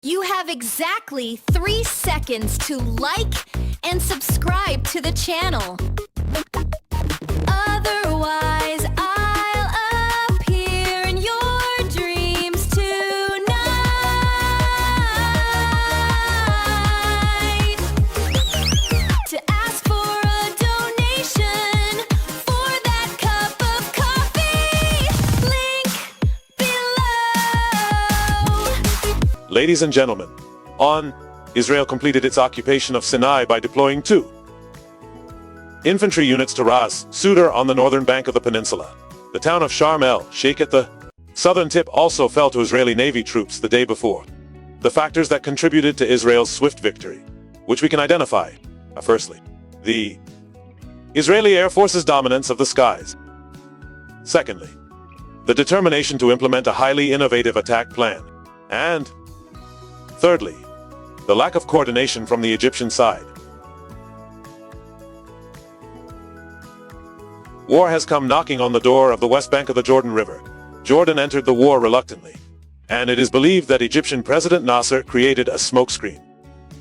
You have exactly 3 seconds to like and subscribe to the channel. Otherwise, I'll appear in your dreams tonight. To ask for a donation for that cup of coffee, link below. Ladies and gentlemen, Israel completed its occupation of Sinai by deploying 2 infantry units to Ras Suder on the northern bank of the peninsula. The town of Sharm el-Sheikh at the southern tip also fell to Israeli Navy troops the day before. The factors that contributed to Israel's swift victory, which we can identify, are firstly, the Israeli Air Force's dominance of the skies. Secondly, the determination to implement a highly innovative attack plan. And thirdly, the lack of coordination from the Egyptian side. War has come knocking on the door of the west bank of the Jordan River. Jordan entered the war reluctantly, and it is believed that Egyptian President Nasser created a smokescreen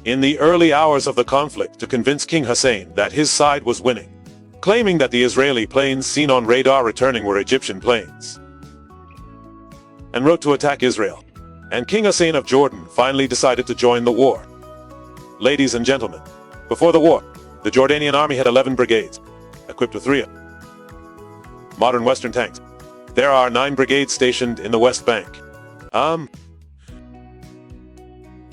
in the early hours of the conflict to convince King Hussein that his side was winning, claiming that the Israeli planes seen on radar returning were Egyptian planes, and wrote to attack Israel. And King Hussein of Jordan finally decided to join the war. Ladies and gentlemen, before the war, the Jordanian army had 11 brigades, equipped with 3 modern Western tanks. There are 9 brigades stationed in the West Bank.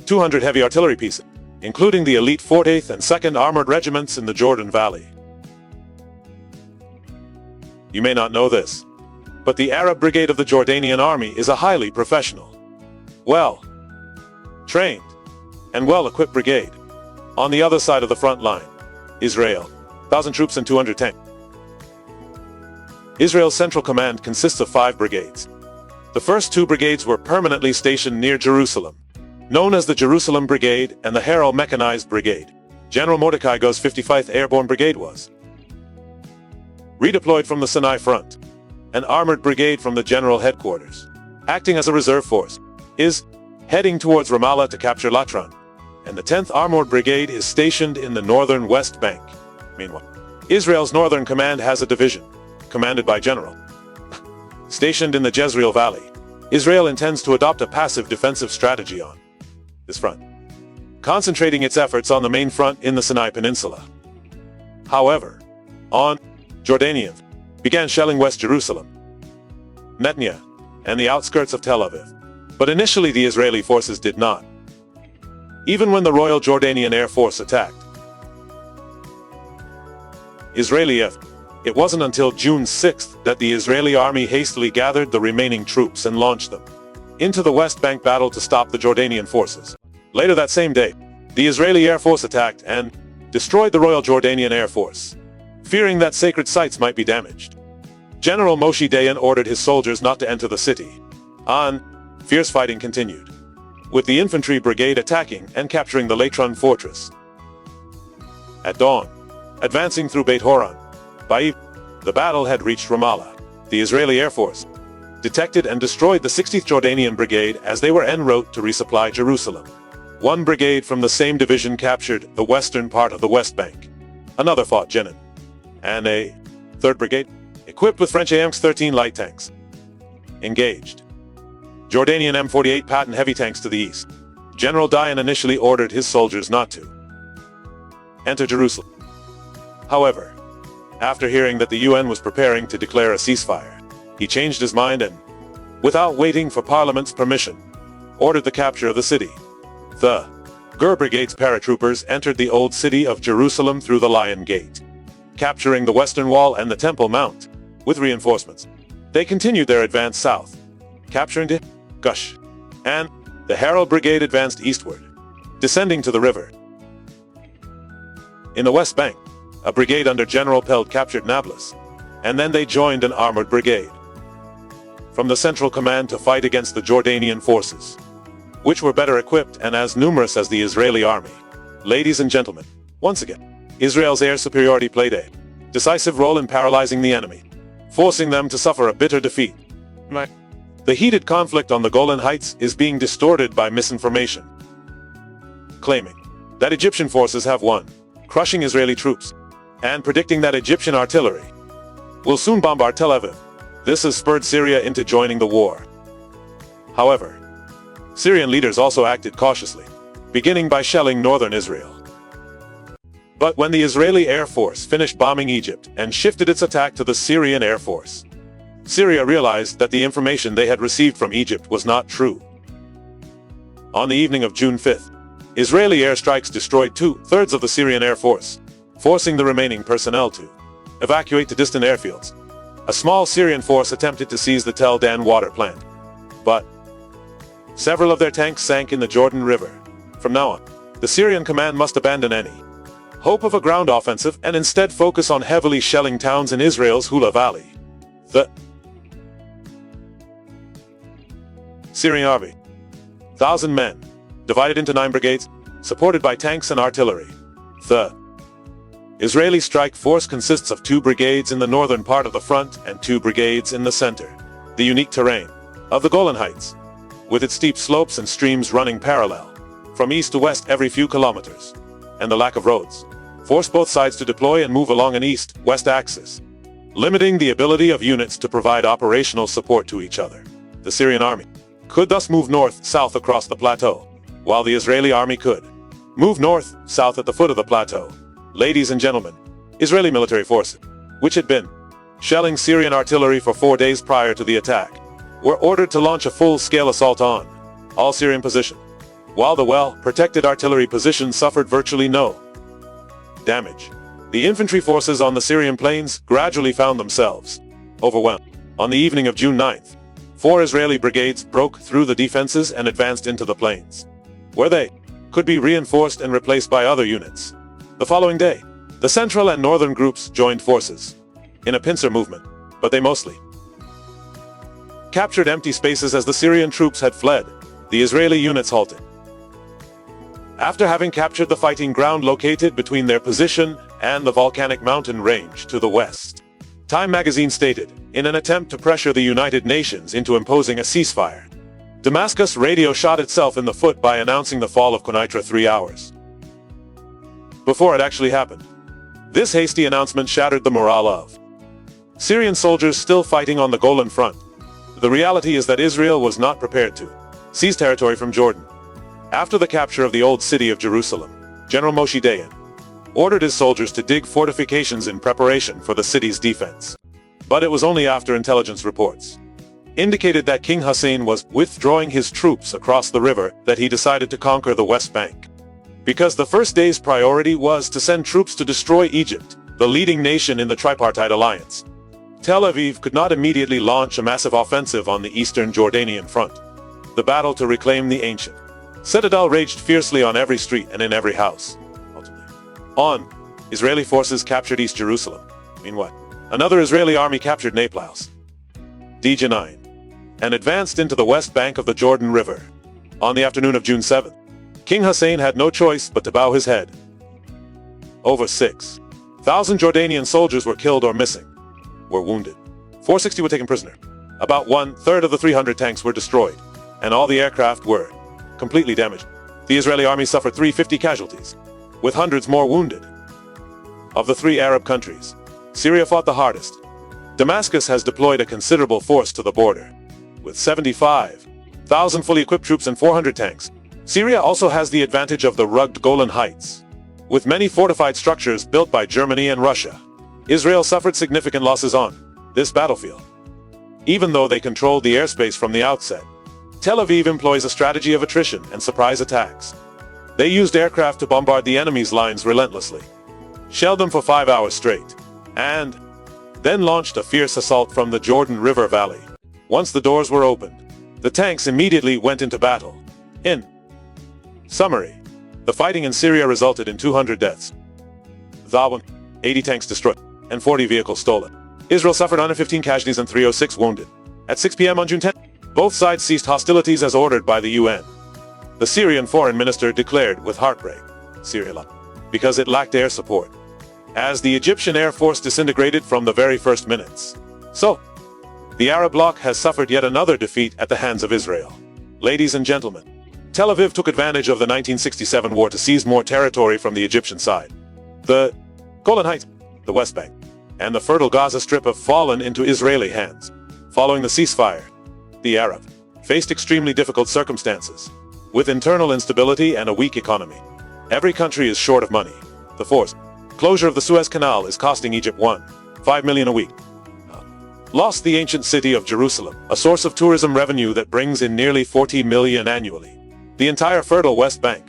200 heavy artillery pieces, including the elite 4th and 2nd Armored Regiments in the Jordan Valley. You may not know this, but the Arab Brigade of the Jordanian army is a highly professional, well-trained, and well-equipped brigade. On the other side of the front line, Israel, 1,000 troops and 200 tanks. Israel's Central Command consists of 5 brigades. The first 2 brigades were permanently stationed near Jerusalem, known as the Jerusalem Brigade and the Harel Mechanized Brigade. General Mordecai Go's 55th Airborne Brigade was redeployed from the Sinai Front. An armored brigade from the General Headquarters, acting as a reserve force, is heading towards Ramallah to capture Latran, and the 10th Armored Brigade is stationed in the northern West Bank. Meanwhile, Israel's Northern Command has a division, commanded by General, stationed in the Jezreel Valley. Israel intends to adopt a passive defensive strategy on this front, concentrating its efforts on the main front in the Sinai Peninsula. However, Jordanians began shelling West Jerusalem, Netanya, and the outskirts of Tel Aviv. But initially the Israeli forces did not. Even when the Royal Jordanian Air Force attacked it wasn't until June 6th that the Israeli army hastily gathered the remaining troops and launched them into the West Bank battle to stop the Jordanian forces. Later that same day, the Israeli Air Force attacked and destroyed the Royal Jordanian Air Force, fearing that sacred sites might be damaged. General Moshe Dayan ordered his soldiers not to enter the city. Fierce fighting continued, with the infantry brigade attacking and capturing the Latran fortress. At dawn, advancing through Beit Horon, by the battle had reached Ramallah. The Israeli Air Force detected and destroyed the 60th Jordanian Brigade as they were en route to resupply Jerusalem. 1 brigade from the same division captured the western part of the West Bank. Another fought Jenin, and a 3rd brigade, equipped with French AMX-13 light tanks, engaged Jordanian M48 Patton heavy tanks to the east. General Dayan initially ordered his soldiers not to enter Jerusalem. However, after hearing that the UN was preparing to declare a ceasefire, he changed his mind and, without waiting for Parliament's permission, ordered the capture of the city. The Gur Brigade's paratroopers entered the old city of Jerusalem through the Lion Gate, capturing the Western Wall and the Temple Mount. With reinforcements, they continued their advance south, capturing Gush, and the Harel Brigade advanced eastward, descending to the river. In the West Bank, a brigade under General Peld captured Nablus, and then they joined an armored brigade from the Central Command to fight against the Jordanian forces, which were better equipped and as numerous as the Israeli army. Ladies and gentlemen, once again, Israel's air superiority played a decisive role in paralyzing the enemy, forcing them to suffer a bitter defeat. The heated conflict on the Golan Heights is being distorted by misinformation. claiming that Egyptian forces have won, crushing Israeli troops, and predicting that Egyptian artillery will soon bombard Tel Aviv. This has spurred Syria into joining the war. However, Syrian leaders also acted cautiously, beginning by shelling northern Israel. But when the Israeli Air Force finished bombing Egypt and shifted its attack to the Syrian Air Force, Syria realized that the information they had received from Egypt was not true. On the evening of June 5th, Israeli airstrikes destroyed 2/3 of the Syrian Air Force, forcing the remaining personnel to evacuate to distant airfields. A small Syrian force attempted to seize the Tel Dan water plant, but several of their tanks sank in the Jordan River. From now on, the Syrian command must abandon any hope of a ground offensive and instead focus on heavily shelling towns in Israel's Hula Valley. The Syrian army, 1,000 men, divided into 9 brigades, supported by tanks and artillery. The Israeli strike force consists of 2 brigades in the northern part of the front and 2 brigades in the center. The unique terrain of the Golan Heights, with its steep slopes and streams running parallel from east to west every few kilometers, and the lack of roads, forced both sides to deploy and move along an east-west axis, limiting the ability of units to provide operational support to each other. The Syrian army could thus move north-south across the plateau, while the Israeli army could move north-south at the foot of the plateau. Ladies and gentlemen, Israeli military forces, which had been shelling Syrian artillery for 4 days prior to the attack, were ordered to launch a full-scale assault on all Syrian positions, while the well-protected artillery positions suffered virtually no damage. The infantry forces on the Syrian plains gradually found themselves overwhelmed. On the evening of June 9th, 4 Israeli brigades broke through the defenses and advanced into the plains, where they could be reinforced and replaced by other units. The following day, the central and northern groups joined forces in a pincer movement, but they mostly captured empty spaces as the Syrian troops had fled. The Israeli units halted after having captured the fighting ground located between their position and the volcanic mountain range to the west. Time magazine stated, in an attempt to pressure the United Nations into imposing a ceasefire, Damascus radio shot itself in the foot by announcing the fall of Quneitra 3 hours before it actually happened. This hasty announcement shattered the morale of Syrian soldiers still fighting on the Golan front. The reality is that Israel was not prepared to seize territory from Jordan. After the capture of the old city of Jerusalem, General Moshe Dayan ordered his soldiers to dig fortifications in preparation for the city's defense. But it was only after intelligence reports indicated that King Hussein was withdrawing his troops across the river that he decided to conquer the West Bank. Because the first day's priority was to send troops to destroy Egypt, the leading nation in the tripartite alliance. Tel Aviv could not immediately launch a massive offensive on the eastern Jordanian front. The battle to reclaim the ancient citadel raged fiercely on every street and in every house. Israeli forces captured East Jerusalem. Meanwhile, another Israeli army captured Naples, Dj9, and advanced into the west bank of the Jordan River. On the afternoon of June 7th, King Hussein had no choice but to bow his head. Over 6,000 Jordanian soldiers were killed or missing, were wounded. 460 were taken prisoner. About 1/3 of the 300 tanks were destroyed, and all the aircraft were completely damaged. The Israeli army suffered 350 casualties, with hundreds more wounded. Of the 3 Arab countries, Syria fought the hardest. Damascus has deployed a considerable force to the border, with 75,000 fully equipped troops and 400 tanks. Syria also has the advantage of the rugged Golan Heights, with many fortified structures built by Germany and Russia. Israel suffered significant losses on this battlefield. Even though they controlled the airspace from the outset, Tel Aviv employs a strategy of attrition and surprise attacks. They used aircraft to bombard the enemy's lines relentlessly, shelled them for 5 hours straight, and then launched a fierce assault from the Jordan River Valley. Once the doors were opened, the tanks immediately went into battle. In summary, the fighting in Syria resulted in 200 deaths, 80 tanks destroyed, and 40 vehicles stolen. Israel suffered 115 casualties and 306 wounded. At 6 p.m. on June 10, both sides ceased hostilities as ordered by the UN. The Syrian foreign minister declared with heartbreak, Syria lost because it lacked air support, as the Egyptian Air Force disintegrated from the very first minutes. So, the Arab bloc has suffered yet another defeat at the hands of Israel. Ladies and gentlemen, Tel Aviv took advantage of the 1967 war to seize more territory from the Egyptian side. The Golan Heights, the West Bank, and the fertile Gaza Strip have fallen into Israeli hands. Following the ceasefire, the Arab faced extremely difficult circumstances, with internal instability and a weak economy. Every country is short of money. The forced closure of the Suez Canal is costing Egypt $1.5 million a week. Lost the ancient city of Jerusalem, a source of tourism revenue that brings in nearly $40 million annually. The entire fertile West Bank,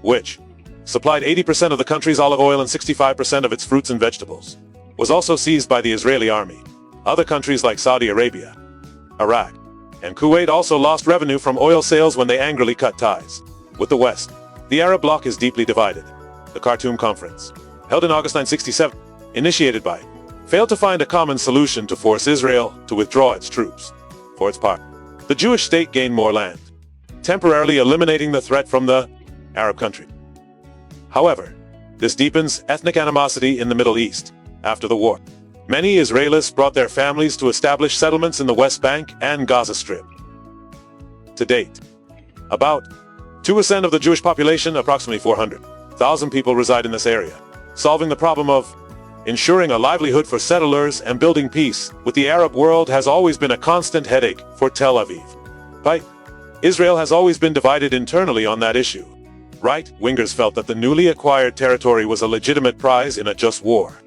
which supplied 80% of the country's olive oil and 65% of its fruits and vegetables, was also seized by the Israeli army. Other countries like Saudi Arabia, Iraq, and Kuwait also lost revenue from oil sales when they angrily cut ties with the West. The Arab bloc is deeply divided. The Khartoum Conference, held in August 1967, initiated by, failed to find a common solution to force Israel to withdraw its troops. For its part, the Jewish state gained more land, temporarily eliminating the threat from the Arab country. However, this deepens ethnic animosity in the Middle East. After the war, many Israelis brought their families to establish settlements in the West Bank and Gaza Strip. To date, about 2% of the Jewish population, approximately 400,000 people, reside in this area. Solving the problem of ensuring a livelihood for settlers and building peace with the Arab world has always been a constant headache for Tel Aviv. But Israel has always been divided internally on that issue. Right-wingers felt that the newly acquired territory was a legitimate prize in a just war,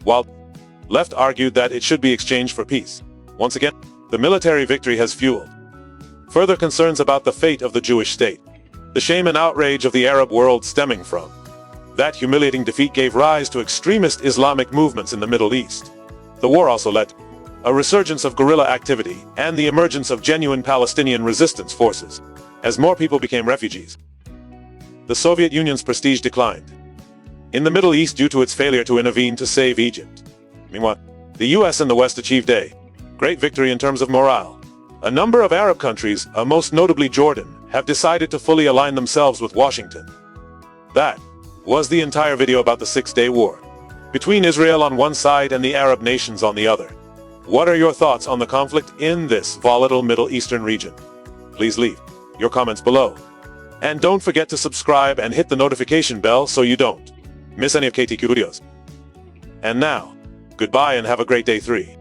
while left argued that it should be exchanged for peace. Once again, the military victory has fueled further concerns about the fate of the Jewish state. The shame and outrage of the Arab world stemming from that humiliating defeat gave rise to extremist Islamic movements in the Middle East. The war also led to a resurgence of guerrilla activity and the emergence of genuine Palestinian resistance forces, as more people became refugees. The Soviet Union's prestige declined in the Middle East due to its failure to intervene to save Egypt. Meanwhile, the US and the West achieved a great victory in terms of morale. A number of Arab countries, most notably Jordan, have decided to fully align themselves with Washington. That was the entire video about the Six-Day War between Israel on one side and the Arab nations on the other. What are your thoughts on the conflict in this volatile Middle Eastern region? Please leave your comments below. And don't forget to subscribe and hit the notification bell so you don't miss any of KTQ videos. And now, goodbye and have a great day 3.